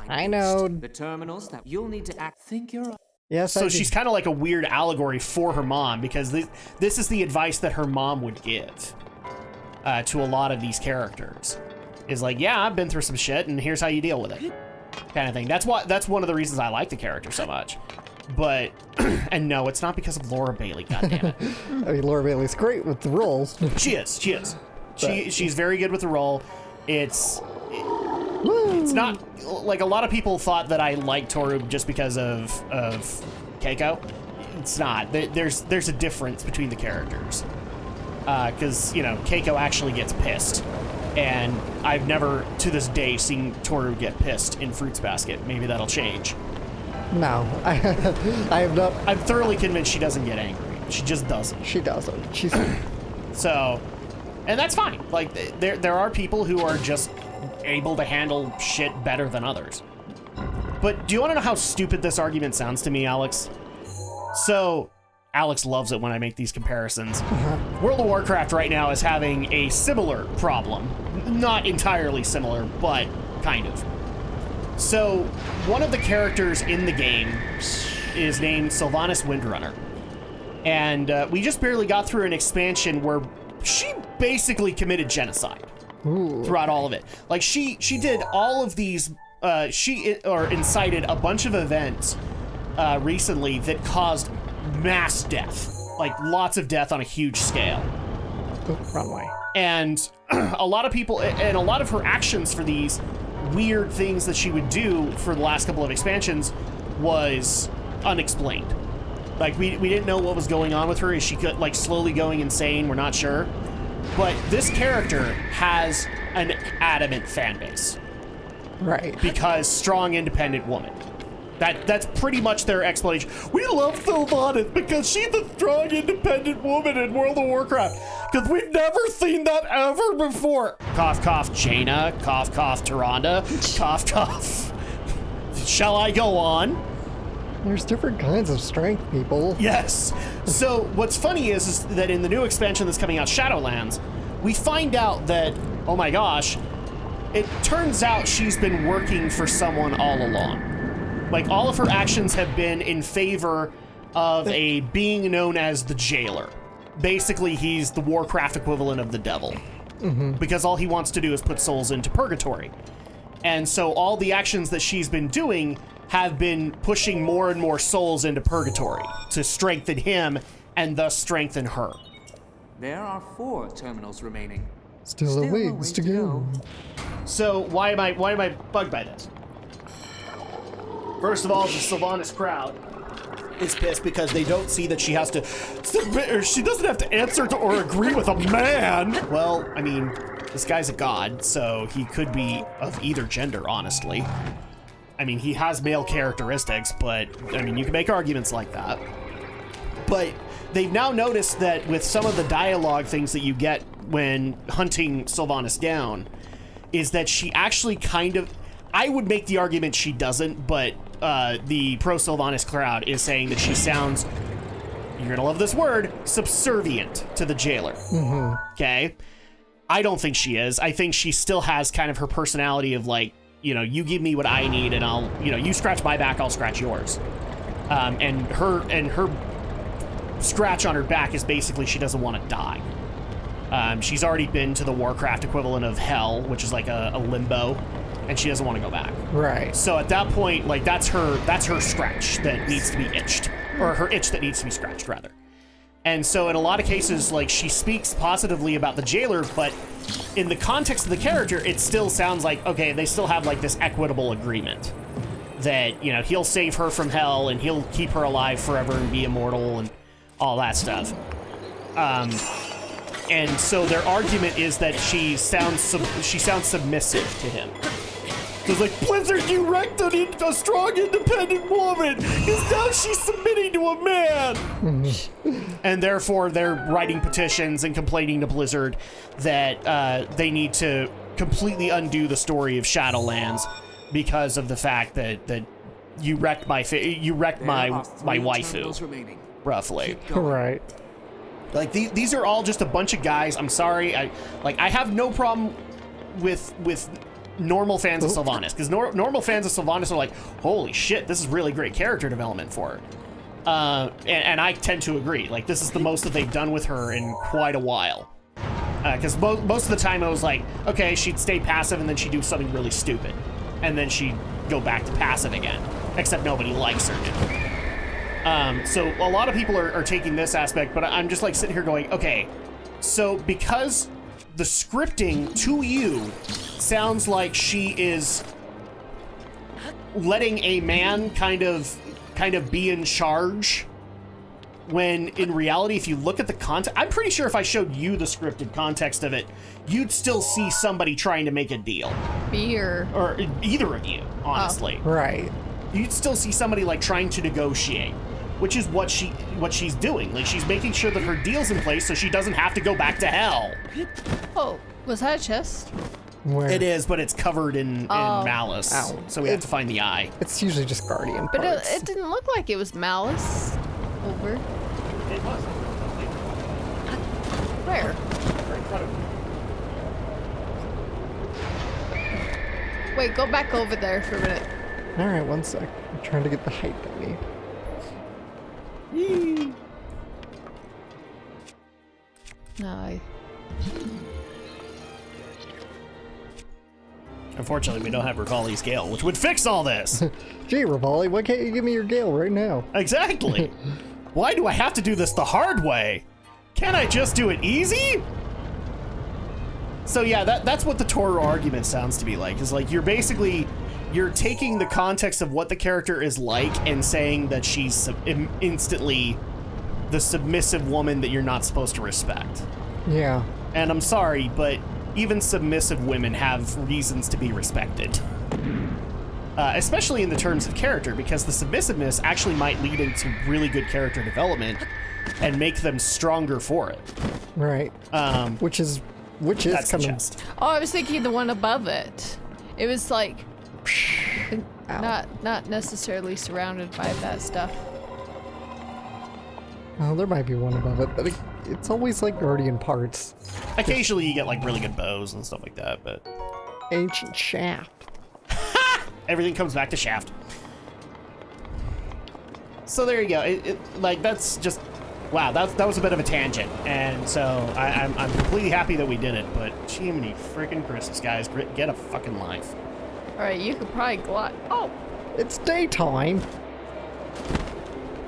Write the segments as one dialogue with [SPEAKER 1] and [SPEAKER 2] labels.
[SPEAKER 1] I know.
[SPEAKER 2] The terminals that you'll need to act. Think you're.
[SPEAKER 1] Yes.
[SPEAKER 3] So she's kind of like a weird allegory for her mom, because this is the advice that her mom would give to a lot of these characters. Is like, yeah, I've been through some shit, and here's how you deal with it, kind of thing. That's one of the reasons I like the character so much. But, and no, it's not because of Laura Bailey, goddammit.
[SPEAKER 1] I mean, Laura Bailey's great with the roles.
[SPEAKER 3] She is. She's very good with the role. It's not like a lot of people thought that I liked Toru just because of Keiko. It's not. There's a difference between the characters. Because, Keiko actually gets pissed. And I've never, to this day, seen Toru get pissed in Fruits Basket. Maybe that'll change.
[SPEAKER 1] No, I have not.
[SPEAKER 3] I'm thoroughly convinced she doesn't get angry. She just doesn't.
[SPEAKER 1] She doesn't. She's
[SPEAKER 3] So, and that's fine. Like, there are people who are just able to handle shit better than others. But do you want to know how stupid this argument sounds to me, Alex? So, Alex loves it when I make these comparisons. World of Warcraft right now is having a similar problem. Not entirely similar, but kind of. So, one of the characters in the game is named Sylvanas Windrunner. And we just barely got through an expansion where she basically committed genocide throughout all of it. Like, she did all of these, incited a bunch of events recently that caused mass death. Like, lots of death on a huge scale.
[SPEAKER 1] runway.
[SPEAKER 3] And a lot of people, and a lot of her actions for these weird things that she would do for the last couple of expansions was unexplained. Like, we didn't know what was going on with her. Is she like slowly going insane? We're not sure. But this character has an adamant fan base.
[SPEAKER 1] Right.
[SPEAKER 3] Because strong, independent woman. That's pretty much their explanation. We love Sylvanas because she's a strong, independent woman in World of Warcraft. Because we've never seen that ever before. Cough, cough, Jaina. Cough, cough, Tyrande. Cough, cough. Shall I go on?
[SPEAKER 1] There's different kinds of strength, people.
[SPEAKER 3] Yes. So what's funny is that in the new expansion that's coming out, Shadowlands, we find out that, oh my gosh, it turns out she's been working for someone all along. Like, all of her actions have been in favor of a being known as the Jailer. Basically, he's the Warcraft equivalent of the devil. Mm-hmm. Because all he wants to do is put souls into purgatory. And so all the actions that she's been doing have been pushing more and more souls into purgatory to strengthen him and thus strengthen her.
[SPEAKER 2] There are 4 terminals remaining.
[SPEAKER 1] Still a ways to go.
[SPEAKER 3] So why am I bugged by this? First of all, the Sylvanas crowd is pissed because they don't see that she has to submit, or she doesn't have to answer to or agree with a man. Well, I mean, this guy's a god, so he could be of either gender, honestly. I mean, he has male characteristics, but, I mean, you can make arguments like that. But they've now noticed that with some of the dialogue things that you get when hunting Sylvanas down, is that she actually kind of, I would make the argument she doesn't, but the pro-Sylvanas crowd is saying that she sounds, you're gonna love this word, subservient to the Jailer. Mm-hmm. Okay? I don't think she is. I think she still has kind of her personality of like, you give me what I need and I'll, you scratch my back, I'll scratch yours. And her scratch on her back is basically she doesn't want to die. She's already been to the Warcraft equivalent of hell, which is like a limbo, and she doesn't want to go back.
[SPEAKER 1] Right.
[SPEAKER 3] So at that point, like that's her scratch that needs to be itched, or her itch that needs to be scratched rather. And so in a lot of cases, like she speaks positively about the Jailer, but in the context of the character, it still sounds like, okay, they still have like this equitable agreement that, he'll save her from hell and he'll keep her alive forever and be immortal and all that stuff. And so their argument is that she sounds submissive to him. It's like, Blizzard, you wrecked a strong, independent woman, because now she's submitting to a man. And therefore, they're writing petitions and complaining to Blizzard that they need to completely undo the story of Shadowlands because of the fact that you wrecked my waifu, roughly.
[SPEAKER 1] Right.
[SPEAKER 3] Like these are all just a bunch of guys. I'm sorry. I have no problem with normal fans of Sylvanas, because normal fans of Sylvanas are like, holy shit, this is really great character development for her. And I tend to agree. Like, this is the most that they've done with her in quite a while. Because most of the time it was like, okay, she'd stay passive and then she'd do something really stupid. And then she'd go back to passive again. Except nobody likes her. So a lot of people are taking this aspect, but I'm just like sitting here going, okay, so because the scripting to you sounds like she is letting a man kind of be in charge, when in reality, if you look at the context, I'm pretty sure if I showed you the scripted context of it, you'd still see somebody trying to make a deal. Or either of you, honestly.
[SPEAKER 1] Right.
[SPEAKER 3] You'd still see somebody like trying to negotiate, which is what she's doing. Like, she's making sure that her deal's in place so she doesn't have to go back to hell.
[SPEAKER 4] Oh, was that a chest?
[SPEAKER 1] Where
[SPEAKER 3] It is, but it's covered in malice.
[SPEAKER 1] Ow.
[SPEAKER 3] So we have to find the eye.
[SPEAKER 1] it's usually just guardian
[SPEAKER 4] But
[SPEAKER 1] parts.
[SPEAKER 4] it didn't look like it was malice. Over.
[SPEAKER 3] It was.
[SPEAKER 4] Where?
[SPEAKER 3] Right in front of me.
[SPEAKER 4] Wait, go back over there for a minute.
[SPEAKER 1] All right, one sec. I'm trying to get the height I need.
[SPEAKER 4] No.
[SPEAKER 3] Unfortunately, we don't have Rivali's Gale, which would fix all this.
[SPEAKER 1] Gee, Rivali, why can't you give me your Gale right now?
[SPEAKER 3] Exactly. Why do I have to do this the hard way? Can't I just do it easy? So yeah, that's what the Toru argument sounds to be like. Is like you're taking the context of what the character is like and saying that she's instantly the submissive woman that you're not supposed to respect.
[SPEAKER 1] Yeah.
[SPEAKER 3] And I'm sorry, but even submissive women have reasons to be respected. Especially in the terms of character, because the submissiveness actually might lead into really good character development and make them stronger for it.
[SPEAKER 1] Right. Which is
[SPEAKER 3] That's the
[SPEAKER 1] kind of
[SPEAKER 3] chest.
[SPEAKER 4] Oh, I was thinking the one above it. It was like not necessarily surrounded by that stuff.
[SPEAKER 1] well, there might be one above it, but it's always like guardian parts.
[SPEAKER 3] Occasionally you get like really good bows and stuff like that, but
[SPEAKER 1] Ancient shaft.
[SPEAKER 3] everything comes back to Shaft. So there you go. Like, that's just, wow, that was a bit of a tangent. And so I'm completely happy that we did it, but Jiminy freaking Christmas, guys, get a fucking life.
[SPEAKER 4] All right, you could probably glide. Oh,
[SPEAKER 1] It's daytime.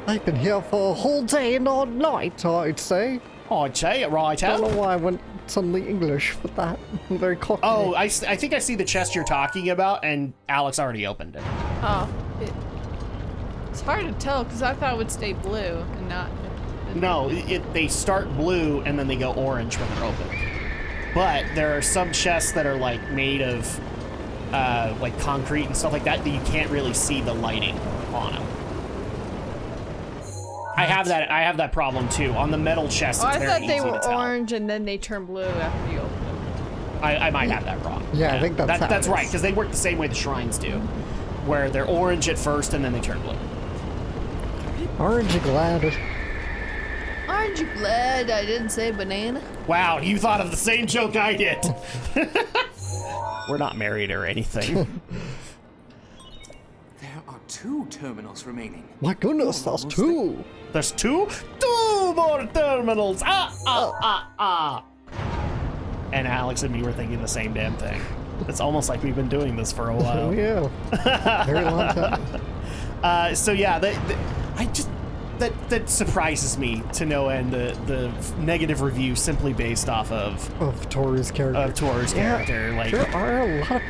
[SPEAKER 1] I've been here for a whole day and all night, I'd say.
[SPEAKER 3] Oh, say it right,
[SPEAKER 1] I don't
[SPEAKER 3] Al.
[SPEAKER 1] know why I went suddenly English with that. I'm very cocky.
[SPEAKER 3] Oh, I think I see the chest you're talking about, and Alex already opened it.
[SPEAKER 4] oh. It's hard to tell because I thought it would stay blue and not.
[SPEAKER 3] No, they start blue and then they go orange when they're open. But there are some chests that are like made of like concrete and stuff like that you can't really see the lighting on them. I have that problem too. On the metal chest,
[SPEAKER 4] Oh,
[SPEAKER 3] it's
[SPEAKER 4] I
[SPEAKER 3] very
[SPEAKER 4] thought they
[SPEAKER 3] easy to
[SPEAKER 4] were
[SPEAKER 3] tell.
[SPEAKER 4] orange and then they turn blue after you open them.
[SPEAKER 3] I might have that wrong.
[SPEAKER 1] Yeah, I think that's how
[SPEAKER 3] that's
[SPEAKER 1] it
[SPEAKER 3] right,
[SPEAKER 1] is.
[SPEAKER 3] because they work the same way the shrines do, where they're orange at first and then they turn blue.
[SPEAKER 1] Aren't you glad?
[SPEAKER 4] Aren't you glad I didn't say banana?
[SPEAKER 3] Wow, you thought of the same joke I did. We're not married or anything.
[SPEAKER 2] There are 2 terminals remaining.
[SPEAKER 1] My goodness, that's
[SPEAKER 2] Almost
[SPEAKER 1] two.
[SPEAKER 3] There's two more terminals. And Alex and me were thinking the same damn thing. It's almost like we've been doing this for a
[SPEAKER 1] Oh
[SPEAKER 3] while.
[SPEAKER 1] yeah. Very long time.
[SPEAKER 3] So yeah, that surprises me to no end. The negative review simply based off of
[SPEAKER 1] Toru's character.
[SPEAKER 3] Toru's character. Like,
[SPEAKER 1] There are a lot.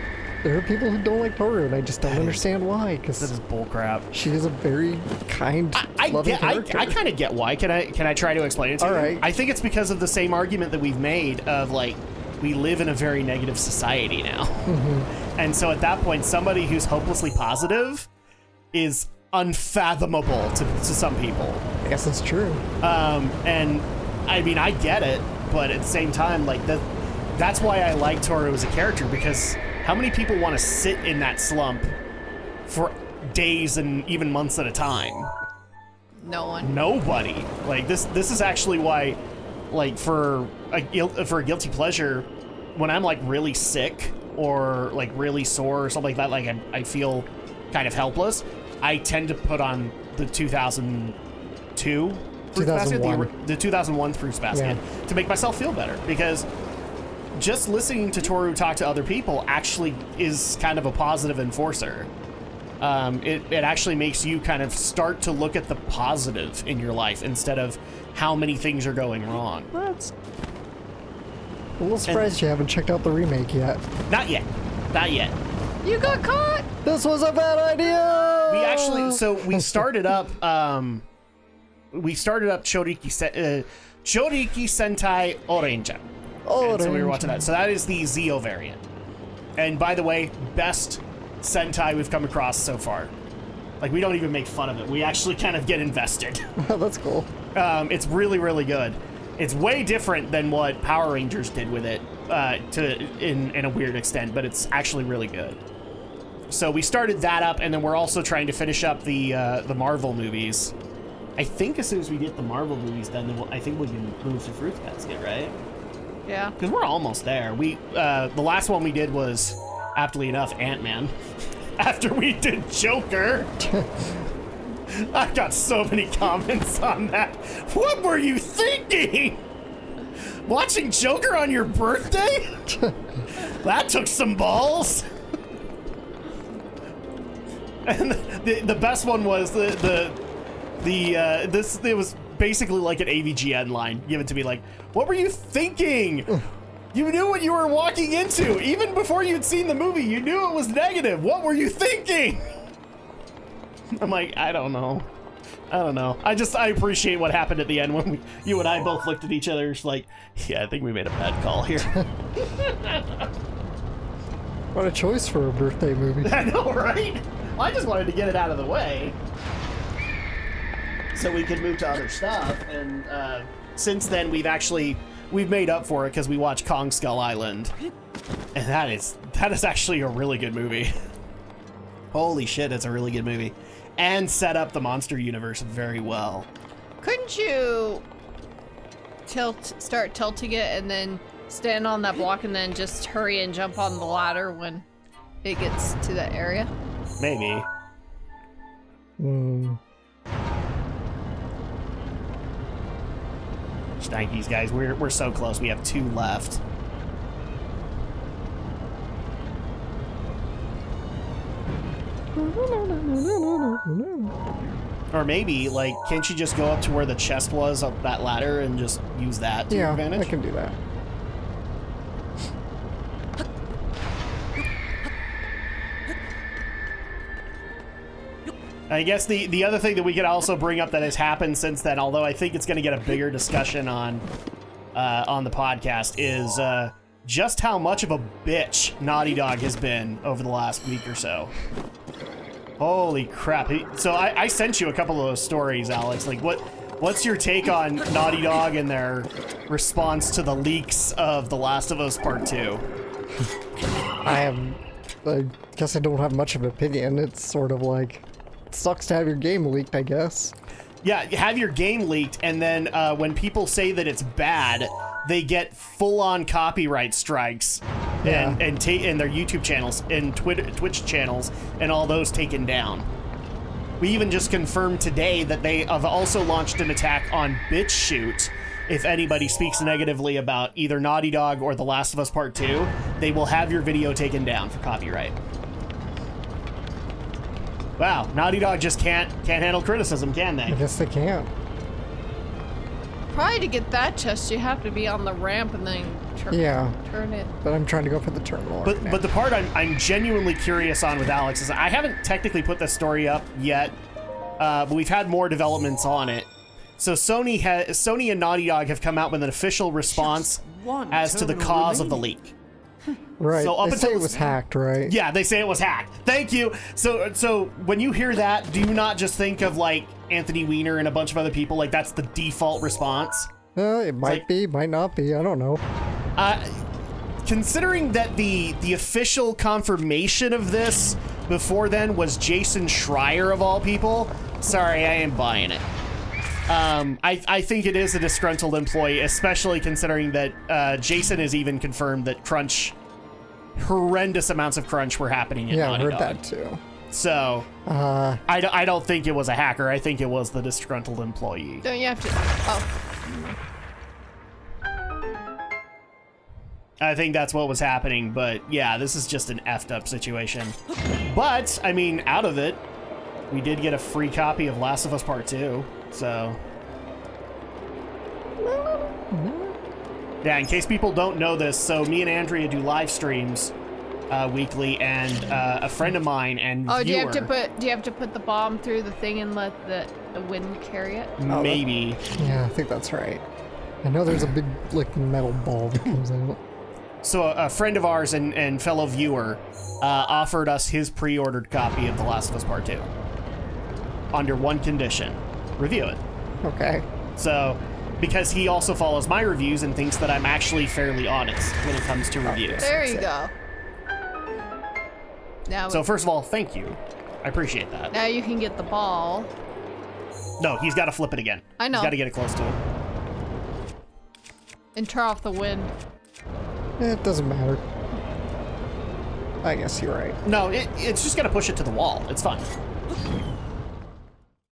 [SPEAKER 1] There are people who don't like Toru, and I just don't
[SPEAKER 3] That is-
[SPEAKER 1] understand why.
[SPEAKER 3] this is
[SPEAKER 1] Because
[SPEAKER 3] bullcrap.
[SPEAKER 1] she is a very kind, loving character.
[SPEAKER 3] I kind of get why. Can I try to explain it to you?
[SPEAKER 1] All right.
[SPEAKER 3] I think it's because of the same argument that we've made of like we live in a very negative society now, and so at that point, somebody who's hopelessly positive is unfathomable to some people.
[SPEAKER 1] I guess it's true.
[SPEAKER 3] And I mean, I get it, but at the same time, like that's why I like Toru as a character, because how many people want to sit in that slump for days and even months at a time?
[SPEAKER 4] No one.
[SPEAKER 3] Nobody. Like this is actually why, like, for a guilty pleasure, when I'm like really sick or like really sore or something like that, like I feel kind of helpless, I tend to put on the 2002 Fruits Basket,
[SPEAKER 1] 2001.
[SPEAKER 3] the 2001 Fruits Basket, to make myself feel better, because just listening to Toru talk to other people actually is kind of a positive enforcer. It actually makes you kind of start to look at the positive in your life instead of how many things are going wrong.
[SPEAKER 1] That's a little surprised you haven't checked out the remake yet.
[SPEAKER 3] Not yet. Not yet.
[SPEAKER 4] You got caught.
[SPEAKER 1] This was a bad idea!
[SPEAKER 3] We actually, so we started up, Choriki Sentai Orange. And so we were watching that. So that is the Zeo variant. And by the way, best Sentai we've come across so far. Like, we don't even make fun of it. We actually kind of get invested.
[SPEAKER 1] That's cool.
[SPEAKER 3] It's really, really good. It's way different than what Power Rangers did with it, in a weird extent, but it's actually really good. So we started that up, and then we're also trying to finish up the Marvel movies. I think as soon as we get the Marvel movies done, then I think we can move to Fruits Basket, right?
[SPEAKER 4] Yeah.
[SPEAKER 3] Because we're almost there. The last one we did was, aptly enough, Ant-Man. After we did Joker. I got so many comments on that. What were you thinking? Watching Joker on your birthday? That took some balls. And the best one was it was basically like an AVGN line given to me, like, what were you thinking? You knew what you were walking into. Even before you'd seen the movie, you knew it was negative. What were you thinking? I'm like, I don't know. I appreciate what happened at the end when you and I both looked at each other, just like, yeah, I think we made a bad call here.
[SPEAKER 1] What a choice for a birthday movie.
[SPEAKER 3] I know, right? Well, I just wanted to get it out of the way so we could move to other stuff. And since then, we've made up for it because we watched Kong Skull Island, and that is actually a really good movie. Holy shit, it's a really good movie, and set up the monster universe very well.
[SPEAKER 4] Couldn't you start tilting it and then stand on that block and then just hurry and jump on the ladder when it gets to that area?
[SPEAKER 3] Maybe. Stankies, guys, we're so close. We have 2 left. Or maybe, like, can't you just go up to where the chest was up that ladder and just use that to your advantage?
[SPEAKER 1] I can do that.
[SPEAKER 3] I guess the other thing that we could also bring up that has happened since then, although I think it's going to get a bigger discussion on the podcast, is just how much of a bitch Naughty Dog has been over the last week or so. Holy crap. So I sent you a couple of those stories, Alex. Like, what's your take on Naughty Dog and their response to the leaks of The Last of Us Part 2?
[SPEAKER 1] I guess I don't have much of an opinion. It's sort of like, it sucks to have your game leaked, I guess.
[SPEAKER 3] Yeah, you have your game leaked, and then when people say that it's bad, they get full-on copyright strikes and their YouTube channels and Twitch channels and all those taken down. We even just confirmed today that they have also launched an attack on BitChute. If anybody speaks negatively about either Naughty Dog or The Last of Us Part 2, they will have your video taken down for copyright. Wow, Naughty Dog just can't handle criticism, can they?
[SPEAKER 1] I guess they can't.
[SPEAKER 4] Probably to get that chest, you have to be on the ramp and then turn it.
[SPEAKER 1] But I'm trying to go for the terminal.
[SPEAKER 3] But the part I'm genuinely curious on with Alex is I haven't technically put this story up yet, but we've had more developments on it. So Sony and Naughty Dog have come out with an official response as to the cause of the leak.
[SPEAKER 1] Right.
[SPEAKER 3] So up
[SPEAKER 1] they say
[SPEAKER 3] until
[SPEAKER 1] it was hacked, right?
[SPEAKER 3] Yeah, they say it was hacked. Thank you. So when you hear that, do you not just think of like Anthony Weiner and a bunch of other people? Like that's the default response?
[SPEAKER 1] It might be, might not be. I don't know.
[SPEAKER 3] Considering that the official confirmation of this before then was Jason Schreier of all people, sorry, I ain't buying it. I think it is a disgruntled employee, especially considering that Jason has even confirmed that Crunch horrendous amounts of crunch were happening in
[SPEAKER 1] Yeah, I
[SPEAKER 3] Naughty
[SPEAKER 1] heard
[SPEAKER 3] Dog.
[SPEAKER 1] that too.
[SPEAKER 3] So I don't think it was a hacker. I think it was the disgruntled employee.
[SPEAKER 4] Don't you have to? Oh,
[SPEAKER 3] I think that's what was happening, but yeah, this is just an effed up situation. But, I mean, out of it, we did get a free copy of Last of Us Part 2, so... Yeah, in case people don't know this, so me and Andrea do live streams weekly, and a friend of mine and
[SPEAKER 4] oh,
[SPEAKER 3] viewer...
[SPEAKER 4] do you have to put the bomb through the thing and let the wind carry it?
[SPEAKER 3] Maybe.
[SPEAKER 1] Yeah, I think that's right. I know there's a big, like, metal ball that comes out.
[SPEAKER 3] So a friend of ours and fellow viewer offered us his pre-ordered copy of The Last of Us Part 2. Under one condition. Review it.
[SPEAKER 1] Okay.
[SPEAKER 3] So, because he also follows my reviews and thinks that I'm actually fairly honest when it comes to reviews.
[SPEAKER 4] There you go. Now,
[SPEAKER 3] So first of all, thank you. I appreciate that.
[SPEAKER 4] now you can get the ball.
[SPEAKER 3] No, he's got to flip it again.
[SPEAKER 4] I know.
[SPEAKER 3] He's got to get it close to him.
[SPEAKER 4] And turn off the wind.
[SPEAKER 1] It doesn't matter. I guess you're right.
[SPEAKER 3] No, it's just going to push it to the wall. It's fine.